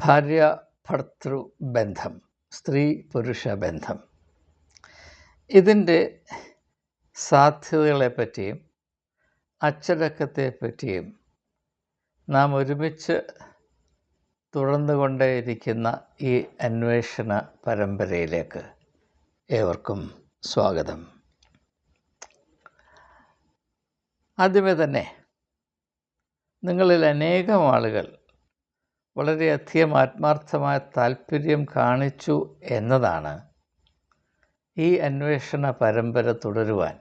ഭാര്യ ഭർതൃ ബന്ധം, സ്ത്രീ പുരുഷ ബന്ധം, ഇതിൻ്റെ സാധ്യതകളെപ്പറ്റിയും അച്ചടക്കത്തെപ്പറ്റിയും നാം ഒരുമിച്ച് തുടർന്നുകൊണ്ടേയിരിക്കുന്ന ഈ അന്വേഷണ പരമ്പരയിലേക്ക് ഏവർക്കും സ്വാഗതം. ആദ്യമേ തന്നെ നിങ്ങളിൽ അനേകം ആളുകൾ വളരെയധികം ആത്മാർത്ഥമായ താല്പര്യം കാണിച്ചു എന്നതാണ് ഈ അന്വേഷണ പരമ്പര തുടരുവാൻ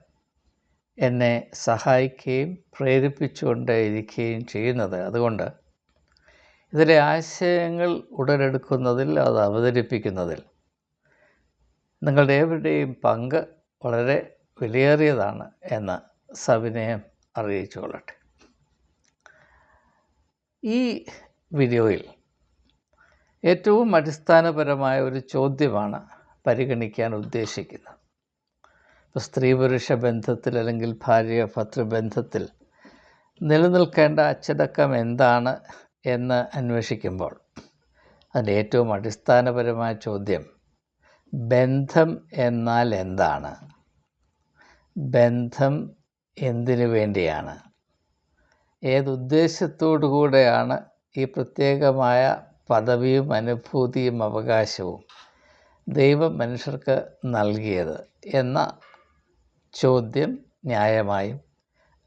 എന്നെ സഹായിക്കുകയും പ്രേരിപ്പിച്ചുകൊണ്ടേയിരിക്കുകയും ചെയ്യുന്നത്. അതുകൊണ്ട് ഇതിലെ ആശയങ്ങൾ ഉടലെടുക്കുന്നതിൽ, അത് അവതരിപ്പിക്കുന്നതിൽ നിങ്ങളുടെ ഏവരുടെയും പങ്ക് വളരെ വിലയേറിയതാണ് എന്ന് സവിനയം അറിയിച്ചുകൊള്ളട്ടെ. ഈ വീഡിയോയിൽ ഏറ്റവും അടിസ്ഥാനപരമായ ഒരു ചോദ്യമാണ് പരിഗണിക്കാൻ ഉദ്ദേശിക്കുന്നത്. ഇപ്പോൾ സ്ത്രീ പുരുഷ ബന്ധത്തിൽ അല്ലെങ്കിൽ ഭാര്യ ഭർതൃബന്ധത്തിൽ നിലനിൽക്കേണ്ട അച്ചടക്കം എന്താണ് എന്ന് അന്വേഷിക്കുമ്പോൾ അതിൻ്റെ ഏറ്റവും അടിസ്ഥാനപരമായ ചോദ്യം, ബന്ധം എന്നാൽ എന്താണ്? ബന്ധം എന്തിനു വേണ്ടിയാണ്? ഏതുദ്ദേശത്തോടു കൂടെയാണ് ഈ പ്രത്യേകമായ പദവിയും അനുഭൂതിയും അവകാശവും ദൈവം മനുഷ്യർക്ക് നൽകിയത് എന്ന ചോദ്യം ന്യായമായും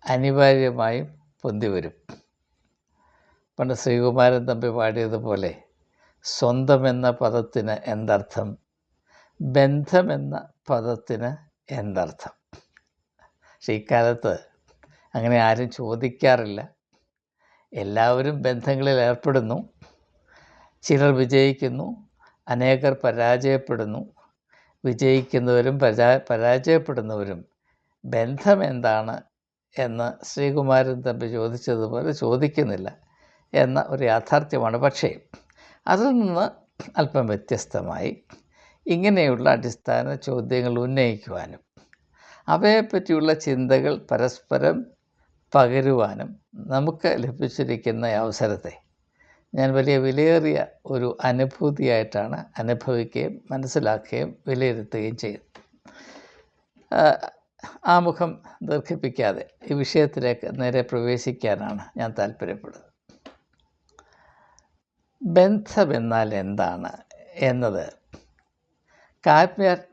അനിവാര്യമായും പൊന്തിവരും. പണ്ട് ശ്രീകുമാരൻ തമ്പി പാടിയതുപോലെ, സ്വന്തം എന്ന പദത്തിന് എന്തർത്ഥം, ബന്ധമെന്ന പദത്തിന് എന്തർത്ഥം? പക്ഷേ ഇക്കാലത്ത് അങ്ങനെ ആരും ചോദിക്കാറില്ല. എല്ലാവരും ബന്ധങ്ങളിൽ ഏർപ്പെടുന്നു. ചിലർ വിജയിക്കുന്നു, അനേകർ പരാജയപ്പെടുന്നു. വിജയിക്കുന്നവരും പരാജയപ്പെടുന്നവരും ബന്ധം എന്താണ് എന്ന് ശ്രീകുമാരൻ തമ്പി ചോദിച്ചതുപോലെ ചോദിക്കുന്നില്ല എന്ന ഒരു യാഥാർത്ഥ്യമാണ്. പക്ഷേ അതിൽ നിന്ന് അല്പം വ്യത്യസ്തമായി ഇങ്ങനെയുള്ള അടിസ്ഥാന ചോദ്യങ്ങൾ ഉന്നയിക്കുവാനും അവയെപ്പറ്റിയുള്ള ചിന്തകൾ പരസ്പരം പകരുവാനും നമുക്ക് ലഭിച്ചിരിക്കുന്ന അവസരത്തെ ഞാൻ വലിയ വിലയേറിയ ഒരു അനുഭൂതിയായിട്ടാണ് അനുഭവിക്കുകയും മനസ്സിലാക്കുകയും വിലയിരുത്തുകയും ചെയ്യുന്നത്. ആമുഖം ദീർഘിപ്പിക്കാതെ ഈ വിഷയത്തിലേക്ക് നേരെ പ്രവേശിക്കാനാണ് ഞാൻ താല്പര്യപ്പെടുന്നത്. ബന്ധമെന്നാൽ എന്താണ് എന്നത്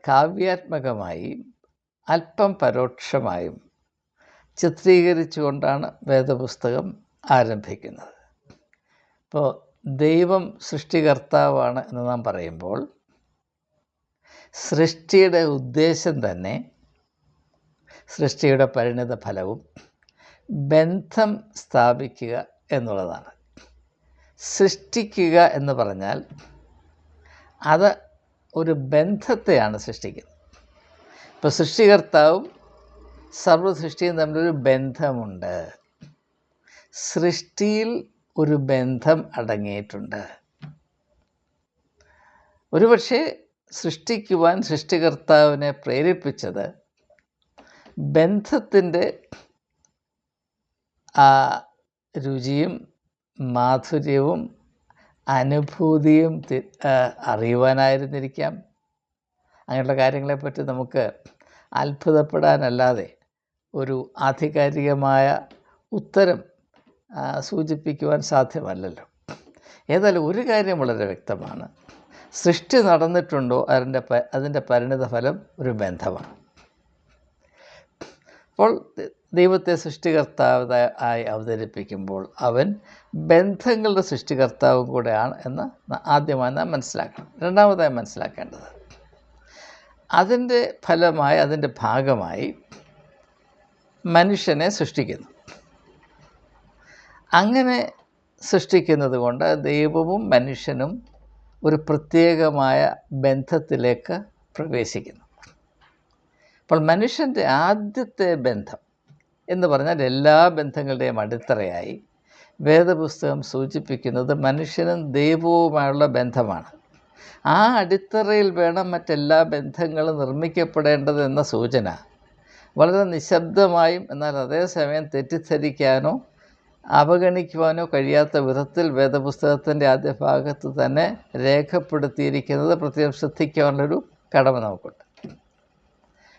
കാവ്യാത്മകമായി അല്പം പരോക്ഷമായും ചിത്രീകരിച്ചുകൊണ്ടാണ് വേദപുസ്തകം ആരംഭിക്കുന്നത്. ഇപ്പോൾ ദൈവം സൃഷ്ടികർത്താവാണ് എന്ന് നാം പറയുമ്പോൾ സൃഷ്ടിയുടെ ഉദ്ദേശം തന്നെ, സൃഷ്ടിയുടെ പരിണിത ഫലവും ബന്ധം സ്ഥാപിക്കുക എന്നുള്ളതാണ്. സൃഷ്ടിക്കുക എന്ന് പറഞ്ഞാൽ അത് ഒരു ബന്ധത്തെയാണ് സൃഷ്ടിക്കുന്നത്. ഇപ്പോൾ സൃഷ്ടികർത്താവും സർവ്വസൃഷ്ടിയും തമ്മിലൊരു ബന്ധമുണ്ട്. സൃഷ്ടിയിൽ ഒരു ബന്ധം അടങ്ങിയിട്ടുണ്ട്. ഒരുപക്ഷെ സൃഷ്ടിക്കുവാൻ സൃഷ്ടികർത്താവിനെ പ്രേരിപ്പിച്ചത് ബന്ധത്തിൻ്റെ രുചിയും മാധുര്യവും അനുഭൂതിയും അറിയുവാനായിരുന്നിരിക്കാം. അങ്ങനെയുള്ള കാര്യങ്ങളെപ്പറ്റി നമുക്ക് അത്ഭുതപ്പെടാനല്ലാതെ ഒരു ആധികാരികമായ ഉത്തരം സൂചിപ്പിക്കുവാൻ സാധ്യമല്ലല്ലോ. ഏതായാലും ഒരു കാര്യം വളരെ വ്യക്തമാണ്, സൃഷ്ടി നടന്നിട്ടുണ്ടോ അതിൻ്റെ പരിണിത ഫലം ഒരു ബന്ധമാണ്. അപ്പോൾ ദൈവത്തെ സൃഷ്ടികർത്താവ് ആയി അവതരിപ്പിക്കുമ്പോൾ അവൻ ബന്ധങ്ങളുടെ സൃഷ്ടികർത്താവും കൂടെയാണ് എന്ന് ആദ്യമായി നാം മനസ്സിലാക്കണം. രണ്ടാമതായി മനസ്സിലാക്കേണ്ടത്, അതിൻ്റെ ഫലമായി, അതിൻ്റെ ഭാഗമായി മനുഷ്യനെ സൃഷ്ടിക്കുന്നു. അങ്ങനെ സൃഷ്ടിക്കുന്നത് കൊണ്ട് ദൈവവും മനുഷ്യനും ഒരു പ്രത്യേകമായ ബന്ധത്തിലേക്ക് പ്രവേശിക്കുന്നു. അപ്പോൾ മനുഷ്യൻ്റെ ആദ്യത്തെ ബന്ധം എന്ന് പറഞ്ഞാൽ എല്ലാ ബന്ധങ്ങളുടെയും അടിത്തറയായി വേദപുസ്തകം സൂചിപ്പിക്കുന്നത് മനുഷ്യനും ദൈവവുമായുള്ള ബന്ധമാണ്. ആ അടിത്തറയിൽ വേണം മറ്റെല്ലാ ബന്ധങ്ങളും നിർമ്മിക്കപ്പെടേണ്ടത് എന്ന സൂചന വളരെ നിശബ്ദമായും എന്നാൽ അതേസമയം തെറ്റിദ്ധരിക്കാനോ അവഗണിക്കുവാനോ കഴിയാത്ത വിധത്തിൽ വേദപുസ്തകത്തിൻ്റെ ആദ്യ ഭാഗത്ത് തന്നെ രേഖപ്പെടുത്തിയിരിക്കുന്നത് പ്രത്യേകം ശ്രദ്ധിക്കാനുള്ളൊരു കടമ നമുക്കുണ്ട്.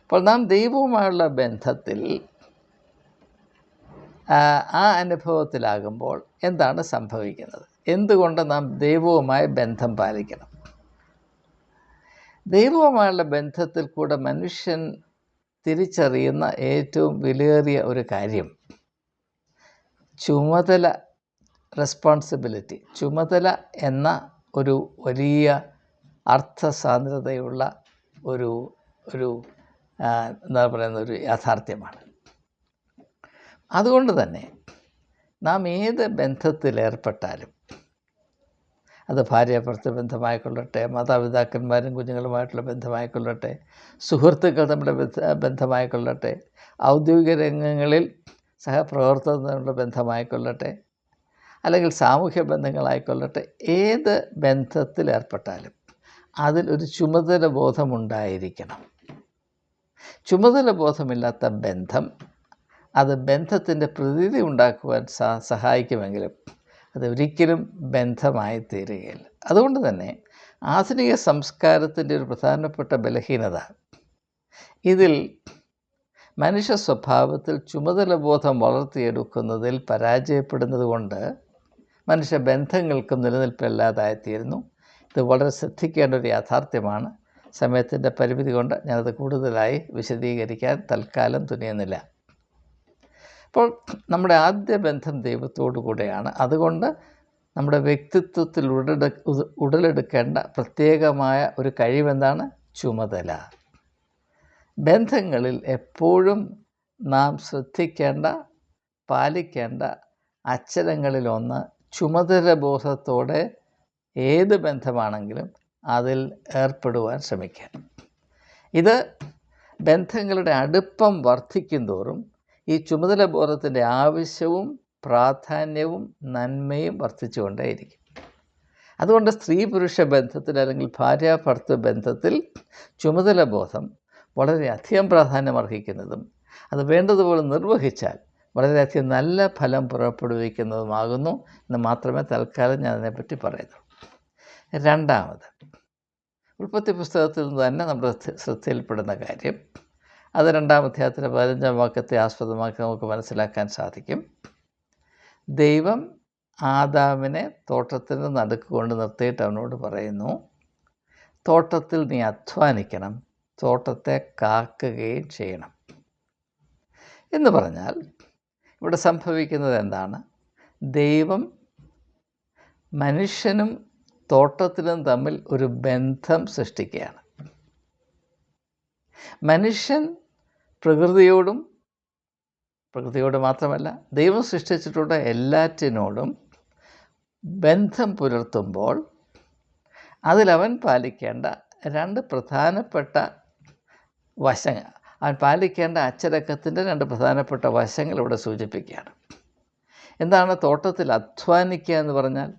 അപ്പോൾ നാം ദൈവവുമായുള്ള ബന്ധത്തിൽ ആ അനുഭവത്തിലാകുമ്പോൾ എന്താണ് സംഭവിക്കുന്നത്? എന്തുകൊണ്ട് നാം ദൈവവുമായി ബന്ധം പാലിക്കണം? ദൈവവുമായുള്ള ബന്ധത്തിൽ കൂടെ മനുഷ്യൻ തിരിച്ചറിയുന്ന ഏറ്റവും വിലയേറിയ ഒരു കാര്യം ചുമതല, റെസ്പോൺസിബിലിറ്റി. ചുമതല എന്ന ഒരു വലിയ അർത്ഥസാന്ദ്രതയുള്ള ഒരു എന്താ പറയുന്ന ഒരു യാഥാർത്ഥ്യമാണ്. അതുകൊണ്ട് തന്നെ നാം ഏത് ബന്ധത്തിലേർപ്പെട്ടാലും, അത് ഭാര്യാഭർത്തൃ ബന്ധമായിക്കൊള്ളട്ടെ, മാതാപിതാക്കന്മാരും കുഞ്ഞുങ്ങളുമായിട്ടുള്ള ബന്ധമായിക്കൊള്ളട്ടെ, സുഹൃത്തുക്കൾ തമ്മിലുള്ള ബന്ധമായിക്കൊള്ളട്ടെ, ഔദ്യോഗിക രംഗങ്ങളിൽ സഹപ്രവർത്തകരുടെ ബന്ധമായിക്കൊള്ളട്ടെ, അല്ലെങ്കിൽ സാമൂഹ്യ ബന്ധങ്ങളായിക്കൊള്ളട്ടെ, ഏത് ബന്ധത്തിലേർപ്പെട്ടാലും അതിൽ ഒരു ചുമതല ബോധമുണ്ടായിരിക്കണം. ചുമതല ബോധമില്ലാത്ത ബന്ധം അത് ബന്ധത്തിൻ്റെ പ്രതീതി ഉണ്ടാക്കുവാൻ സഹായിക്കുമെങ്കിലും അതൊരിക്കലും ബന്ധമായി തീരുകയില്ല. അതുകൊണ്ട് തന്നെ ആധുനിക സംസ്കാരത്തിൻ്റെ ഒരു പ്രധാനപ്പെട്ട ബലഹീനത ഇതിൽ മനുഷ്യ സ്വഭാവത്തിൽ ചുമതല ബോധം വളർത്തിയെടുക്കുന്നതിൽ പരാജയപ്പെടുന്നത് കൊണ്ട് മനുഷ്യ ബന്ധങ്ങൾക്കും നിലനിൽപ്പില്ലാതായിത്തീരുന്നു. ഇത് വളരെ ശ്രദ്ധിക്കേണ്ട ഒരു യാഥാർത്ഥ്യമാണ്. സമയത്തിൻ്റെ പരിമിതി കൊണ്ട് ഞാനത് കൂടുതലായി വിശദീകരിക്കാൻ തൽക്കാലം തുനിയുന്നില്ല. അപ്പോൾ നമ്മുടെ ആദ്യ ബന്ധം ദൈവത്തോടു കൂടെയാണ്. അതുകൊണ്ട് നമ്മുടെ വ്യക്തിത്വത്തിൽ ഉടലെടുക്കേണ്ട പ്രത്യേകമായ ഒരു കഴിവെന്താണ്? ചുമതല. ബന്ധങ്ങളിൽ എപ്പോഴും നാം ശ്രദ്ധിക്കേണ്ട, പാലിക്കേണ്ട അച്ചടങ്ങളിലൊന്ന് ചുമതല ബോധത്തോടെ ഏത് ബന്ധമാണെങ്കിലും അതിൽ ഏർപ്പെടുവാൻ ശ്രമിക്കുക. ഇത് ബന്ധങ്ങളുടെ അടുപ്പം വർദ്ധിക്കും തോറും ഈ ചുമതല ബോധത്തിൻ്റെ ആവശ്യവും പ്രാധാന്യവും നന്മയും വർദ്ധിച്ചുകൊണ്ടേയിരിക്കും. അതുകൊണ്ട് സ്ത്രീ പുരുഷ ബന്ധത്തിൽ അല്ലെങ്കിൽ ഭാര്യാഭർത്തൃ ബന്ധത്തിൽ ചുമതല ബോധം വളരെയധികം പ്രാധാന്യം അർഹിക്കുന്നതും അത് വേണ്ടതുപോലെ നിർവഹിച്ചാൽ വളരെയധികം നല്ല ഫലം പുറപ്പെടുവിക്കുന്നതുമാകുന്നു എന്ന് മാത്രമേ തൽക്കാലം ഞാൻ അതിനെപ്പറ്റി പറയുന്നു. രണ്ടാമത്, ഉൽപ്പത്തി പുസ്തകത്തിൽ നിന്ന് തന്നെ നമ്മുടെ ശ്രദ്ധയിൽപ്പെടുന്ന കാര്യം, അത് 2-ാം അധ്യായത്തിലെ 15-ാം വാക്യത്തെ ആസ്പദമാക്കി നമുക്ക് മനസ്സിലാക്കാൻ സാധിക്കും. ദൈവം ആദാമിനെ തോട്ടത്തിന് നടുക്ക് കൊണ്ട് നിർത്തിയിട്ട് അവനോട് പറയുന്നു, തോട്ടത്തിൽ നീ അധ്വാനിക്കണം, തോട്ടത്തെ കാക്കുകയും ചെയ്യണം. എന്ന് പറഞ്ഞാൽ ഇവിടെ സംഭവിക്കുന്നത് എന്താണ്? ദൈവം മനുഷ്യനും തോട്ടത്തിലും തമ്മിൽ ഒരു ബന്ധം സൃഷ്ടിക്കുകയാണ്. മനുഷ്യൻ പ്രകൃതിയോട് മാത്രമല്ല ദൈവം സൃഷ്ടിച്ചിട്ടുള്ള എല്ലാറ്റിനോടും ബന്ധം പുലർത്തുമ്പോൾ അതിലവൻ പാലിക്കേണ്ട 2 പ്രധാനപ്പെട്ട വശങ്ങൾ, അവൻ പാലിക്കേണ്ട അച്ചടക്കത്തിൻ്റെ 2 പ്രധാനപ്പെട്ട വശങ്ങൾ ഇവിടെ സൂചിപ്പിക്കുകയാണ്. എന്താണ് തോട്ടത്തിൽ അധ്വാനിക്കുക എന്ന് പറഞ്ഞാൽ?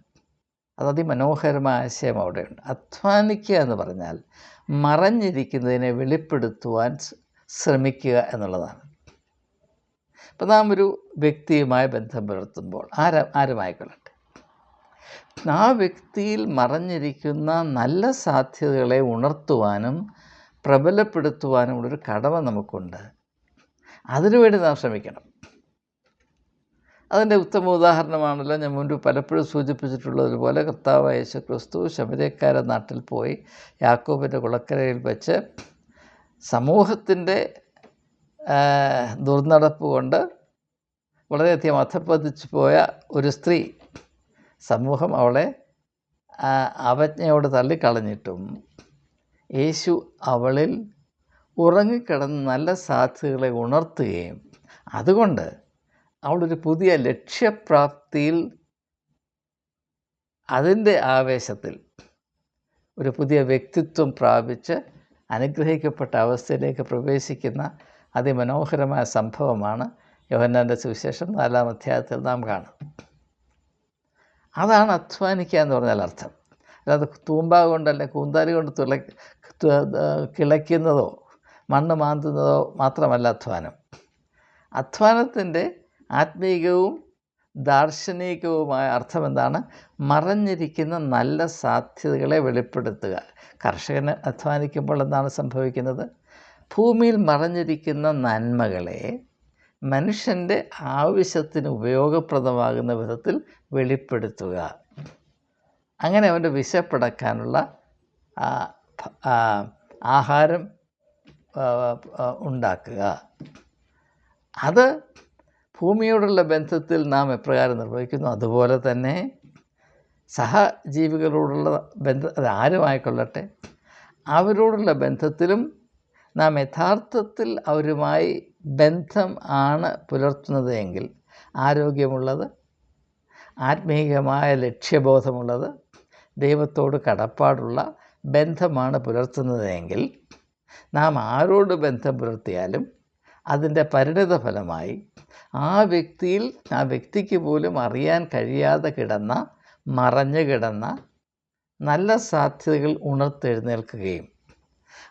അത് അതിമനോഹരമായ ആശയം അവിടെയുണ്ട്. അധ്വാനിക്കുക എന്ന് പറഞ്ഞാൽ മറഞ്ഞിരിക്കുന്നതിനെ വെളിപ്പെടുത്തുവാൻ ശ്രമിക്കുക എന്നുള്ളതാണ്. ഇപ്പം നാം ഒരു വ്യക്തിയുമായി ബന്ധം പുലർത്തുമ്പോൾ ആരുമായിക്കൊള്ളട്ടെ, ആ വ്യക്തിയിൽ മറഞ്ഞിരിക്കുന്ന നല്ല സാധ്യതകളെ ഉണർത്തുവാനും പ്രബലപ്പെടുത്തുവാനുമുള്ളൊരു കടമ നമുക്കുണ്ട്. അതിനുവേണ്ടി നാം ശ്രമിക്കണം. അതിൻ്റെ ഉത്തമ ഉദാഹരണമാണല്ലോ ഞാൻ മുൻപ് പലപ്പോഴും സൂചിപ്പിച്ചിട്ടുള്ളതുപോലെ കർത്താവായ യേശുക്രിസ്തു ശമര്യക്കാര നാട്ടിൽ പോയി യാക്കോബിൻ്റെ കുളക്കരയിൽ വെച്ച് സമൂഹത്തിൻ്റെ ദുർനടപ്പ് കൊണ്ട് വളരെയധികം അധപ്പതിച്ചു പോയ ഒരു സ്ത്രീ, സമൂഹം അവളെ അവജ്ഞയോട് തള്ളിക്കളഞ്ഞിട്ടും യേശു അവളിൽ ഉറങ്ങിക്കിടന്ന് നല്ല സാധ്യതകളെ ഉണർത്തുകയും അതുകൊണ്ട് അവളൊരു പുതിയ ലക്ഷ്യപ്രാപ്തിയിൽ, അതിൻ്റെ ആവേശത്തിൽ ഒരു പുതിയ വ്യക്തിത്വം പ്രാപിച്ച് അനുഗ്രഹിക്കപ്പെട്ട അവസ്ഥയിലേക്ക് പ്രവേശിക്കുന്ന അതിമനോഹരമായ സംഭവമാണ് യോഹന്നാൻ്റെ സുവിശേഷം 4-ാം അധ്യായത്തിൽ നാം കാണും. അതാണ് അധ്വാനിക്കുക എന്ന് പറഞ്ഞാൽ അർത്ഥം. അല്ലാതെ തൂമ്പ കൊണ്ടല്ല കൂന്താലി കൊണ്ട് കിളയ്ക്കുന്നതോ മണ്ണ് മാന്തുന്നതോ മാത്രമല്ല അധ്വാനം. അധ്വാനത്തിൻ്റെ ആത്മീകവും ദാർശനികവുമായ അർത്ഥം എന്താണ്? മറഞ്ഞിരിക്കുന്ന നല്ല സാധ്യതകളെ വെളിപ്പെടുത്തുക. കർഷകന് അധ്വാനിക്കുമ്പോൾ എന്താണ് സംഭവിക്കുന്നത്? ഭൂമിയിൽ മറഞ്ഞിരിക്കുന്ന നന്മകളെ മനുഷ്യൻ്റെ ആവശ്യത്തിന് ഉപയോഗപ്രദമാകുന്ന വിധത്തിൽ വെളിപ്പെടുത്തുക. അങ്ങനെ അവൻ്റെ വിശപ്പടക്കാനുള്ള ആഹാരം ഉണ്ടാക്കുക. അത് ഭൂമിയോടുള്ള ബന്ധത്തിൽ നാം എപ്രകാരം നിർവഹിക്കുന്നു, അതുപോലെ തന്നെ സഹജീവികളോടുള്ള ബന്ധം, അത് ആരുമായിക്കൊള്ളട്ടെ, അവരോടുള്ള ബന്ധത്തിലും നാം യഥാർത്ഥത്തിൽ അവരുമായി ബന്ധം ആണ് പുലർത്തുന്നത് എങ്കിൽ, ആരോഗ്യമുള്ളത്, ആത്മീയമായ ലക്ഷ്യബോധമുള്ളത്, ദൈവത്തോട് കടപ്പാടുള്ള ബന്ധമാണ് പുലർത്തുന്നത് എങ്കിൽ, നാം ആരോട് ബന്ധം പുലർത്തിയാലും അതിൻ്റെ പരിണിത ഫലമായി ആ വ്യക്തിക്ക് പോലും അറിയാൻ കഴിയാതെ കിടന്ന, മറഞ്ഞു കിടന്ന നല്ല സാധ്യതകൾ ഉണർത്തെഴുന്നേൽക്കുകയും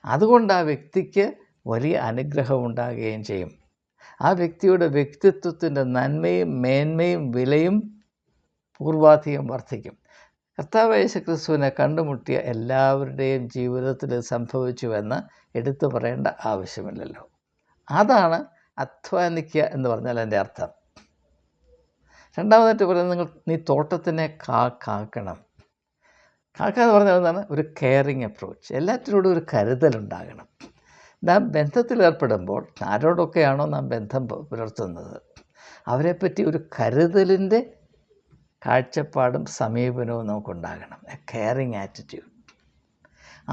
അതുകൊണ്ട് ആ വ്യക്തിക്ക് വലിയ അനുഗ്രഹമുണ്ടാകുകയും ചെയ്യും. ആ വ്യക്തിയുടെ വ്യക്തിത്വത്തിൻ്റെ നന്മയും മേന്മയും വിലയും പൂർവാധികം വർദ്ധിക്കും. കർത്താവ് യേശുക്രിസ്തുവിനെ കണ്ടുമുട്ടിയ എല്ലാവരുടെയും ജീവിതത്തിൽ സംഭവിച്ചുവെന്ന് എടുത്തു പറയേണ്ട ആവശ്യമില്ലല്ലോ. അതാണ് അധ്വാനിക്കുക എന്ന് പറഞ്ഞാൽ എൻ്റെ അർത്ഥം. രണ്ടാമതായിട്ട് പറയുന്നത്, നീ തോട്ടത്തിനെ കാക്കണം. കാക്കുക എന്ന് പറഞ്ഞാൽ എന്താണ്? ഒരു കെയറിങ് അപ്രോച്ച്. എല്ലാറ്റിനോടും ഒരു കരുതലുണ്ടാകണം. നാം ബന്ധത്തിലേർപ്പെടുമ്പോൾ ആരോടൊക്കെയാണോ നാം ബന്ധം പുലർത്തുന്നത് അവരെപ്പറ്റി ഒരു കരുതലിൻ്റെ കാഴ്ചപ്പാടും സമീപനവും നമുക്കുണ്ടാകണം. A caring attitude.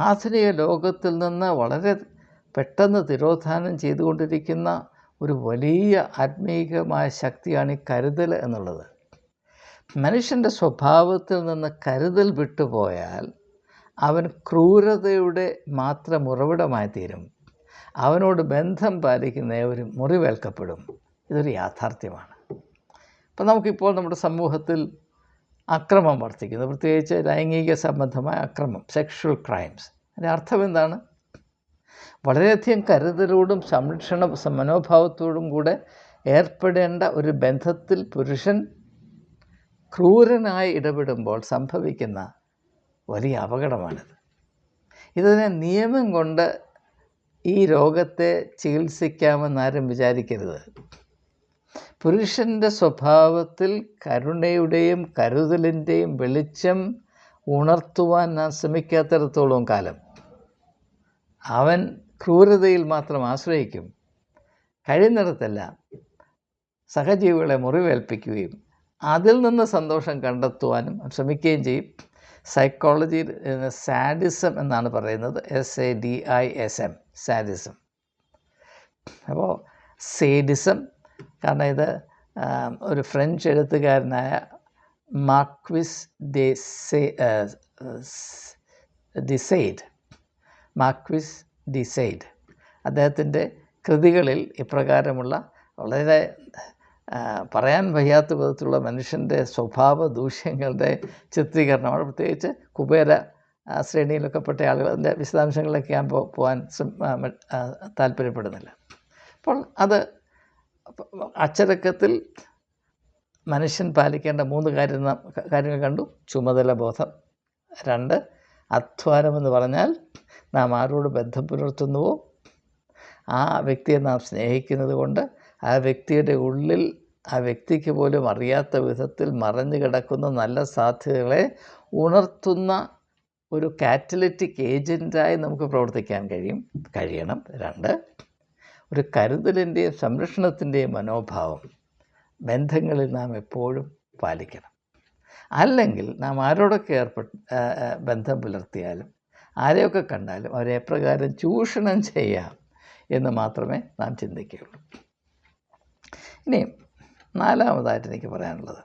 ആധുനിക ലോകത്തിൽ നിന്ന് വളരെ പെട്ടെന്ന് തിരോധാനം ചെയ്തുകൊണ്ടിരിക്കുന്ന ഒരു വലിയ ആത്മീയമായ ശക്തിയാണ് ഈ കരുതൽ എന്നുള്ളത്. മനുഷ്യൻ്റെ സ്വഭാവത്തിൽ നിന്ന് കരുതൽ വിട്ടുപോയാൽ അവൻ ക്രൂരതയുടെ മാത്രം ഉറവിടമായി തീരും. അവനോട് ബന്ധം പാലിക്കുന്ന ഏവരും മുറിവേൽക്കപ്പെടും. ഇതൊരു യാഥാർത്ഥ്യമാണ്. അപ്പോൾ നമുക്കിപ്പോൾ നമ്മുടെ സമൂഹത്തിൽ അക്രമം വർദ്ധിക്കുന്നു, പ്രത്യേകിച്ച് ലൈംഗിക സംബന്ധമായ അക്രമം, സെക്ഷൽ ക്രൈംസ്. അതിൻ്റെ അർത്ഥം എന്താണ്? വളരെയധികം കരുതലോടും സംരക്ഷണ മനോഭാവത്തോടും കൂടെ ഏർപ്പെടേണ്ട ഒരു ബന്ധത്തിൽ പുരുഷൻ ക്രൂരനായി ഇടപെടുമ്പോൾ സംഭവിക്കുന്ന വലിയ അപകടമാണിത്. ഇതിനെ നിയമം കൊണ്ട് ഈ രോഗത്തെ ചികിത്സിക്കാമെന്നാരും വിചാരിക്കരുത്. പുരുഷൻ്റെ സ്വഭാവത്തിൽ കരുണയുടെയും കരുതലിൻ്റെയും വെളിച്ചം ഉണർത്തുവാൻ നാം ശ്രമിക്കാത്തിടത്തോളം കാലം അവൻ ക്രൂരതയിൽ മാത്രം ആശ്രയിക്കും. കഴിയുന്നിടത്തെല്ലാം സഹജീവികളെ മുറിവേൽപ്പിക്കുകയും അതിൽ നിന്ന് സന്തോഷം കണ്ടെത്തുവാനും ശ്രമിക്കുകയും ചെയ്യും. സൈക്കോളജിയിൽ സാഡിസം എന്നാണ് പറയുന്നത്, SADISM, സാഡിസം. അപ്പോൾ സേഡിസം, കാരണം ഇത് ഒരു ഫ്രഞ്ച് എഴുത്തുകാരനായ മാർക്വിസ് ഡി സെയ്ഡ് അദ്ദേഹത്തിൻ്റെ കൃതികളിൽ ഇപ്രകാരമുള്ള വളരെ പറയാൻ വയ്യാത്ത വിധത്തിലുള്ള മനുഷ്യൻ്റെ സ്വഭാവ ദൂഷ്യങ്ങളുടെ ചിത്രീകരണമാണ്. പ്രത്യേകിച്ച് കുബേര ശ്രേണിയിലൊക്കെ പെട്ട ആളുകൾ അതിൻ്റെ വിശദാംശങ്ങളിലേക്ക് ഞാൻ പോകാൻ താല്പര്യപ്പെടുന്നില്ല. അപ്പോൾ അത് അച്ചടക്കത്തിൽ മനുഷ്യൻ പാലിക്കേണ്ട 3 കാര്യങ്ങൾ കണ്ടു. ചുമതല ബോധം. 2, അധ്വാനമെന്ന് പറഞ്ഞാൽ നാം ആരോട് ബന്ധം പുലർത്തുന്നുവോ ആ വ്യക്തിയെ നാം സ്നേഹിക്കുന്നത് കൊണ്ട് ആ വ്യക്തിയുടെ ഉള്ളിൽ ആ വ്യക്തിക്ക് പോലും അറിയാത്ത വിധത്തിൽ മറഞ്ഞു കിടക്കുന്ന നല്ല സാധ്യതകളെ ഉണർത്തുന്ന ഒരു കാറ്റലിറ്റിക് ഏജൻറ്റായി നമുക്ക് പ്രവർത്തിക്കാൻ കഴിയണം. 2, ഒരു കരുതലിൻ്റെയും സംരക്ഷണത്തിൻ്റെയും മനോഭാവം ബന്ധങ്ങളിൽ നാം എപ്പോഴും പാലിക്കണം. അല്ലെങ്കിൽ നാം ആരോടൊക്കെ ബന്ധം പുലർത്തിയാലും ആരെയൊക്കെ കണ്ടാലും അവരെ എപ്രകാരം ചൂഷണം ചെയ്യാം എന്ന് മാത്രമേ നാം ചിന്തിക്കുകയുള്ളൂ. ഇനി 4-മതായിട്ട് എനിക്ക് പറയാനുള്ളത്,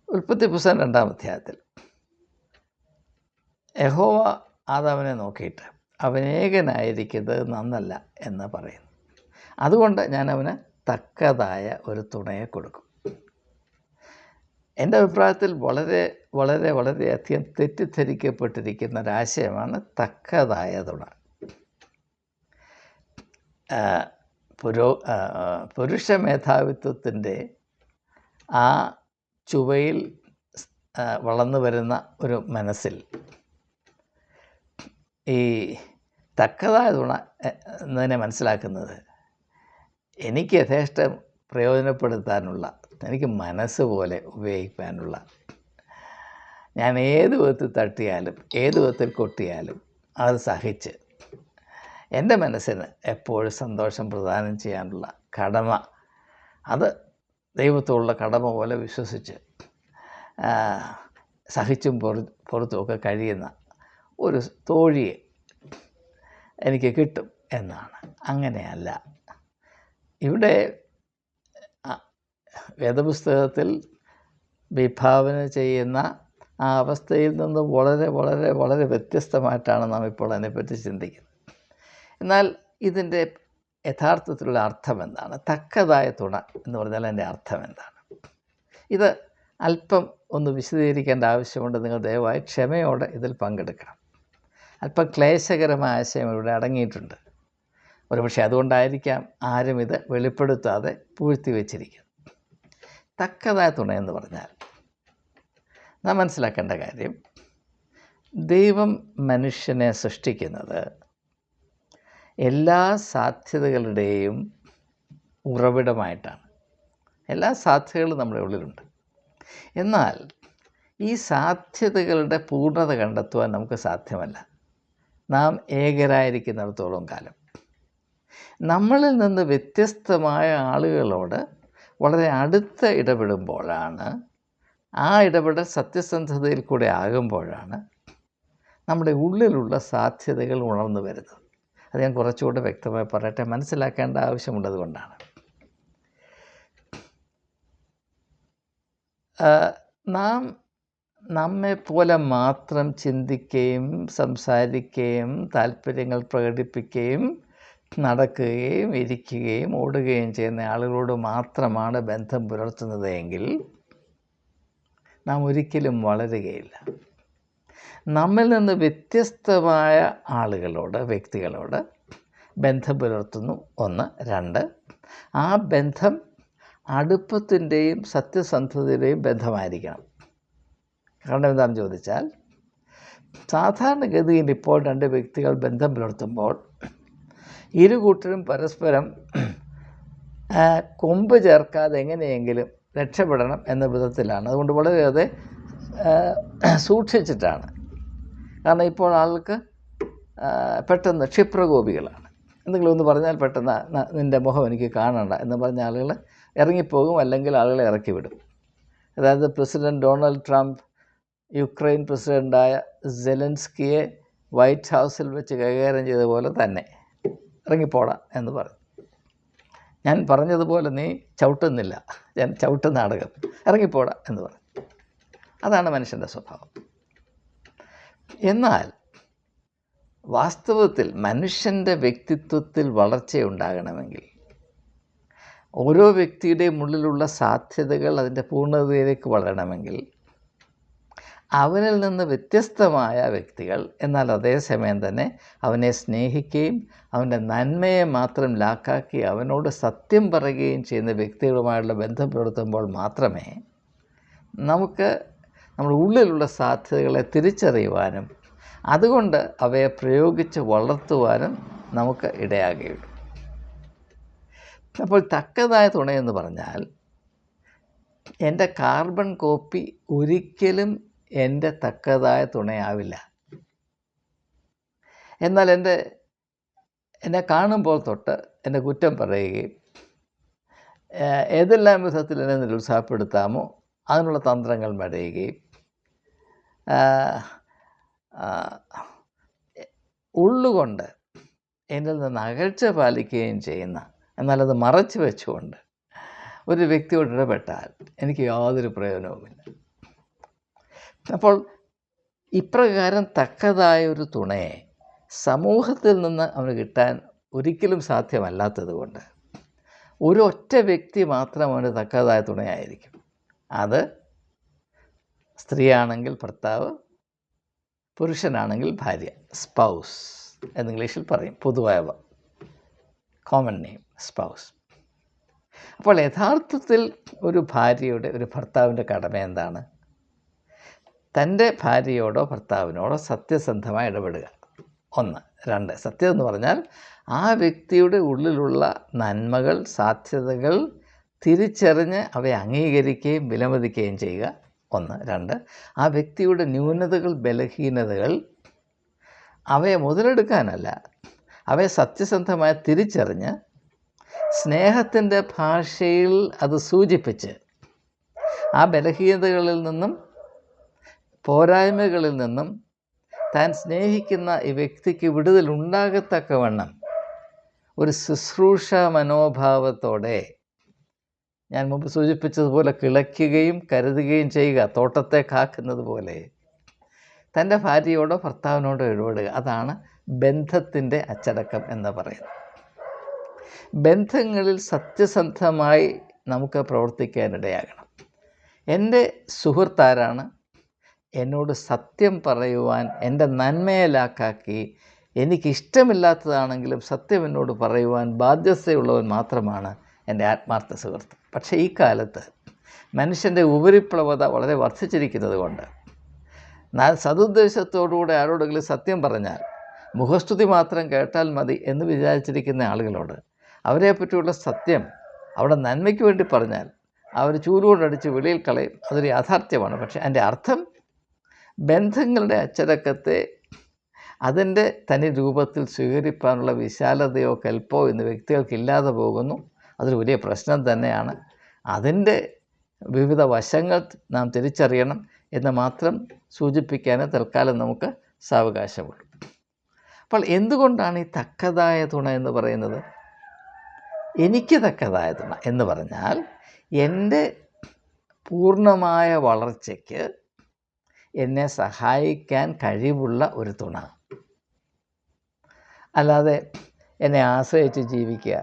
ഉൽപ്പത്തി പുസ്തകം 2-ാം അധ്യായത്തിൽ യഹോവ ആദാമിനെ നോക്കിയിട്ട് അവനേകനായിരിക്കുന്നത് നന്നല്ല എന്ന് പറയുന്നു. അതുകൊണ്ട് ഞാൻ അവന് തക്കതായ ഒരു തുണയെ കൊടുക്കും. എൻ്റെ അഭിപ്രായത്തിൽ വളരെ വളരെ വളരെയധികം തെറ്റിദ്ധരിക്കപ്പെട്ടിരിക്കുന്ന ഒരാശയമാണ് തക്കതായ തുണ. പുരുഷ മേധാവിത്വത്തിൻ്റെ ആ ചുവയിൽ വളർന്നു വരുന്ന ഒരു മനസ്സിൽ ഈ തക്കതായ തുണ എന്നതിനെ മനസ്സിലാക്കുന്നത് എനിക്ക് യഥേഷ്ടം പ്രയോജനപ്പെടുത്താനുള്ള, എനിക്ക് മനസ്സ് പോലെ ഉപയോഗിക്കാനുള്ള, ഞാൻ ഏത് വിധത്തിൽ തട്ടിയാലും ഏത് വിധത്തിൽ കൊട്ടിയാലും അത് സഹിച്ച് എൻ്റെ മനസ്സിന് എപ്പോഴും സന്തോഷം പ്രദാനം ചെയ്യാനുള്ള കടമ, അത് ദൈവത്തോടുള്ള കടമ പോലെ വിശ്വസിച്ച് സഹിച്ചും പുറത്തുമൊക്കെ കഴിയുന്ന ഒരു തോഴിയെ എനിക്ക് കിട്ടും എന്നാണ്. അങ്ങനെയല്ല. ഇവിടെ വേദപുസ്തകത്തിൽ വിഭാവന ചെയ്യുന്ന ആ അവസ്ഥയിൽ നിന്ന് വളരെ വളരെ വളരെ വ്യത്യസ്തമായിട്ടാണ് നാം ഇപ്പോൾ അതിനെപ്പറ്റി ചിന്തിക്കുന്നത്. എന്നാൽ ഇതിൻ്റെ യഥാർത്ഥത്തിലുള്ള അർത്ഥം എന്താണ്? തക്കതായ തുണ എന്ന് പറഞ്ഞാൽ അതിൻ്റെ അർത്ഥം എന്താണ്? ഇത് അല്പം ഒന്ന് വിശദീകരിക്കേണ്ട ആവശ്യമുണ്ട്. നിങ്ങൾ ദയവായി ക്ഷമയോടെ ഇതിൽ പങ്കെടുക്കണം. അല്പം ക്ലേശകരമായ ആശയം ഇവിടെ അടങ്ങിയിട്ടുണ്ട്. ഒരുപക്ഷെ അതുകൊണ്ടായിരിക്കാം ആരും ഇത് വെളിപ്പെടുത്താതെ പൂഴ്ത്തി വച്ചിരിക്കുന്നത്. തക്കതായ തുണ എന്ന് പറഞ്ഞാൽ നാം മനസ്സിലാക്കേണ്ട കാര്യം, ദൈവം മനുഷ്യനെ സൃഷ്ടിക്കുന്നത് എല്ലാ സാധ്യതകളുടെയും ഉറവിടമായിട്ടാണ്. എല്ലാ സാധ്യതകളും നമ്മുടെ ഉള്ളിലുണ്ട്. എന്നാൽ ഈ സാധ്യതകളുടെ പൂർണ്ണത കണ്ടെത്തുവാൻ നമുക്ക് സാധ്യമല്ല, നാം ഏകരായിരിക്കുന്നിടത്തോളം കാലം. നമ്മളിൽ നിന്ന് വ്യത്യസ്തമായ ആളുകളോട് വളരെ അടുത്ത് ഇടപെടുമ്പോഴാണ്, ആ ഇടപെടൽ സത്യസന്ധതയിൽ കൂടെ ആകുമ്പോഴാണ് നമ്മുടെ ഉള്ളിലുള്ള സാധ്യതകൾ ഉണർന്നു വരുന്നത്. അത് ഞാൻ കുറച്ചുകൂടെ വ്യക്തമായി പറയട്ടെ, മനസ്സിലാക്കേണ്ട ആവശ്യമുള്ളത് കൊണ്ടാണ്. നാം നമ്മെപ്പോലെ മാത്രം ചിന്തിക്കുകയും സംസാരിക്കുകയും താല്പര്യങ്ങൾ പ്രകടിപ്പിക്കുകയും നടക്കുകയും ഇരിക്കുകയും ഓടുകയും ചെയ്യുന്ന ആളുകളോട് മാത്രമാണ് ബന്ധം പുലർത്തുന്നത് എങ്കിൽ നാം ഒരിക്കലും വളരുകയില്ല. നമ്മിൽ നിന്ന് വ്യത്യസ്തമായ ആളുകളോട്, വ്യക്തികളോട് ബന്ധം പുലർത്തുന്നു. 1. 2, ആ ബന്ധം അടുപ്പത്തിൻ്റെയും സത്യസന്ധതയുടെയും ബന്ധമായിരിക്കണം. കാരണം എന്താണെന്ന് ചോദിച്ചാൽ, സാധാരണഗതിയിൽ ഇപ്പോൾ 2 വ്യക്തികൾ ബന്ധം പുലർത്തുമ്പോൾ ഇരു കൂട്ടരും പരസ്പരം കൊമ്പ് ചേർക്കാതെ എങ്ങനെയെങ്കിലും രക്ഷപ്പെടണം എന്ന വിധത്തിലാണ്. അതുകൊണ്ട് വളരെയേറെ സൂക്ഷിച്ചിട്ടാണ്. കാരണം ഇപ്പോൾ ആൾക്ക് പെട്ടെന്ന് ക്ഷിപ്രകോപികളാണ്. എന്തെങ്കിലും ഒന്ന് പറഞ്ഞാൽ പെട്ടെന്ന് നിൻ്റെ മുഖം എനിക്ക് കാണണ്ട എന്ന് പറഞ്ഞ ആളുകൾ ഇറങ്ങിപ്പോകും, അല്ലെങ്കിൽ ആളുകളെ ഇറക്കി വിടും. അതായത് പ്രസിഡൻറ്റ് ഡൊണാൾഡ് ട്രംപ് യുക്രൈൻ പ്രസിഡൻ്റായ സെലൻസ്കിയെ വൈറ്റ് ഹൗസിൽ വെച്ച് കൈകാര്യം ചെയ്ത പോലെ തന്നെ ഇറങ്ങിപ്പോടാ എന്ന് പറഞ്ഞു. ഞാൻ പറഞ്ഞതുപോലെ നീ ചവിട്ടുന്നില്ല, ഞാൻ ചവിട്ടുന്ന നാടകം, ഇറങ്ങിപ്പോടാ എന്ന് പറഞ്ഞു. അതാണ് മനുഷ്യൻ്റെ സ്വഭാവം. എന്നാൽ വാസ്തവത്തിൽ മനുഷ്യൻ്റെ വ്യക്തിത്വത്തിൽ വളർച്ചയുണ്ടാകണമെങ്കിൽ, ഓരോ വ്യക്തിയുടെയും ഉള്ളിലുള്ള സാധ്യതകൾ അതിൻ്റെ പൂർണ്ണതയിലേക്ക് വളരണമെങ്കിൽ, അവനിൽ നിന്ന് വ്യത്യസ്തമായ വ്യക്തികൾ, എന്നാൽ അതേസമയം തന്നെ അവനെ സ്നേഹിക്കുകയും അവൻ്റെ നന്മയെ മാത്രം ലാക്കാക്കി അവനോട് സത്യം പറയുകയും ചെയ്യുന്ന വ്യക്തികളുമായുള്ള ബന്ധം പുലർത്തുമ്പോൾ മാത്രമേ നമുക്ക് നമ്മുടെ ഉള്ളിലുള്ള സാധ്യതകളെ തിരിച്ചറിയുവാനും അതുകൊണ്ട് അവയെ പ്രയോഗിച്ച് വളർത്തുവാനും നമുക്ക് ഇടയാകുകയുള്ളൂ. അപ്പോൾ തക്കതായ തുണയെന്ന് പറഞ്ഞാൽ, എൻ്റെ കാർബൺ കോപ്പി ഒരിക്കലും എൻ്റെ തക്കതായ തുണയാവില്ല. എന്നാൽ എന്നെ കാണുമ്പോൾ തൊട്ട് എന്നെ കുറ്റം പറയുകയും ഏതെല്ലാം വിധത്തിൽ എന്നെ നിരുത്സാഹപ്പെടുത്താമോ അതിനുള്ള തന്ത്രങ്ങൾ മെടയുകയും ഉള്ളുകൊണ്ട് എന്നിൽ നിന്ന് അകൽച്ച പാലിക്കുകയും ചെയ്യുന്ന, എന്നാലത് മറച്ചു വെച്ചുകൊണ്ട് ഒരു വ്യക്തിയോട് ഇടപെട്ടാൽ എനിക്ക് യാതൊരു പ്രയോജനവുമില്ല. അപ്പോൾ ഇപ്രകാരം തക്കതായ ഒരു തുണയെ സമൂഹത്തിൽ നിന്ന് അവന് കിട്ടാൻ ഒരിക്കലും സാധ്യമല്ലാത്തത് കൊണ്ട് ഒരൊറ്റ വ്യക്തി മാത്രം അവന് തക്കതായ തുണയായിരിക്കും. അത് സ്ത്രീയാണെങ്കിൽ ഭർത്താവ്, പുരുഷനാണെങ്കിൽ ഭാര്യ, സ്പൗസ് എന്ന് ഇംഗ്ലീഷിൽ പറയും. പൊതുവായ കോമൺ നെയിം സ്പൗസ്. അപ്പോൾ യഥാർത്ഥത്തിൽ ഒരു ഭാര്യയുടെ, ഒരു ഭർത്താവിൻ്റെ കടമ എന്താണ്? തൻ്റെ ഭാര്യയോടോ ഭർത്താവിനോടോ സത്യസന്ധമായി ഇടപെടുക. 1. 2, സത്യം എന്ന് പറഞ്ഞാൽ ആ വ്യക്തിയുടെ ഉള്ളിലുള്ള നന്മകൾ, സാധ്യതകൾ തിരിച്ചറിഞ്ഞ് അവയെ അംഗീകരിക്കുകയും വിലമതിക്കുകയും ചെയ്യുക. 1. 2, ആ വ്യക്തിയുടെ ന്യൂനതകൾ, ബലഹീനതകൾ അവയെ മുതലെടുക്കാനല്ല, അവയെ സത്യസന്ധമായി തിരിച്ചറിഞ്ഞ് സ്നേഹത്തിൻ്റെ ഭാഷയിൽ അത് സൂചിപ്പിച്ച് ആ ബലഹീനതകളിൽ നിന്നും പോരായ്മകളിൽ നിന്നും താൻ സ്നേഹിക്കുന്ന ഈ വ്യക്തിക്ക് വിടുതലുണ്ടാകത്തക്കവണ്ണം ഒരു ശുശ്രൂഷ മനോഭാവത്തോടെ, ഞാൻ മുമ്പ് സൂചിപ്പിച്ചതുപോലെ, കിളയ്ക്കുകയും കരുതുകയും ചെയ്യുക, തോട്ടത്തെ കാക്കുന്നത് പോലെ തൻ്റെ ഭാര്യയോടോ ഭർത്താവിനോടോ ഇടപെടുക. അതാണ് ബന്ധത്തിൻ്റെ അച്ചടക്കം എന്ന് പറയുന്നത്. ബന്ധങ്ങളിൽ സത്യസന്ധമായി നമുക്ക് പ്രവർത്തിക്കാനിടയാകണം. എൻ്റെ സുഹൃത്താരാണ്? എന്നോട് സത്യം പറയുവാൻ, എൻ്റെ നന്മയിലാക്കാക്കി, എനിക്കിഷ്ടമില്ലാത്തതാണെങ്കിലും സത്യം എന്നോട് പറയുവാൻ ബാധ്യതയുള്ളവൻ മാത്രമാണ് എൻ്റെ ആത്മാർത്ഥ സുഹൃത്ത്. പക്ഷേ ഈ കാലത്ത് മനുഷ്യൻ്റെ ഉപരിപ്ലവത വളരെ വർദ്ധിച്ചിരിക്കുന്നത് കൊണ്ട് സതുദ്ദേശത്തോടുകൂടെ ആരോടെങ്കിലും സത്യം പറഞ്ഞാൽ, മുഖസ്തുതി മാത്രം കേട്ടാൽ മതി എന്ന് വിചാരിച്ചിരിക്കുന്ന ആളുകളോട് അവരെപ്പറ്റിയുള്ള സത്യം അവിടെ നന്മയ്ക്ക് വേണ്ടി പറഞ്ഞാൽ അവർ ചൂലുകൊണ്ടടിച്ച് വെളിയിൽ കളയും. അതൊരു യാഥാർത്ഥ്യമാണ്. പക്ഷേ അതിൻ്റെ അർത്ഥം ബന്ധങ്ങളുടെ അച്ചടക്കത്തെ അതിൻ്റെ തനി രൂപത്തിൽ സ്വീകരിക്കാനുള്ള വിശാലതയോ കൽപ്പോ ഇന്ന് വ്യക്തികൾക്കില്ലാതെ പോകുന്നു. അതൊരു വലിയ പ്രശ്നം തന്നെയാണ്. അതിൻ്റെ വിവിധ വശങ്ങൾ നാം തിരിച്ചറിയണം എന്ന് മാത്രം സൂചിപ്പിക്കാൻ തൽക്കാലം നമുക്ക് സാവകാശമുള്ളൂ. അപ്പോൾ എന്തുകൊണ്ടാണ് ഈ തക്കതായ തുണ എന്ന് പറയുന്നത്? എനിക്ക് തക്കതായ തുണ എന്ന് പറഞ്ഞാൽ എൻ്റെ പൂർണ്ണമായ വളർച്ചയ്ക്ക് എന്നെ സഹായിക്കാൻ കഴിവുള്ള ഒരു തുണ. അല്ലാതെ എന്നെ ആശ്രയിച്ച് ജീവിക്കുക,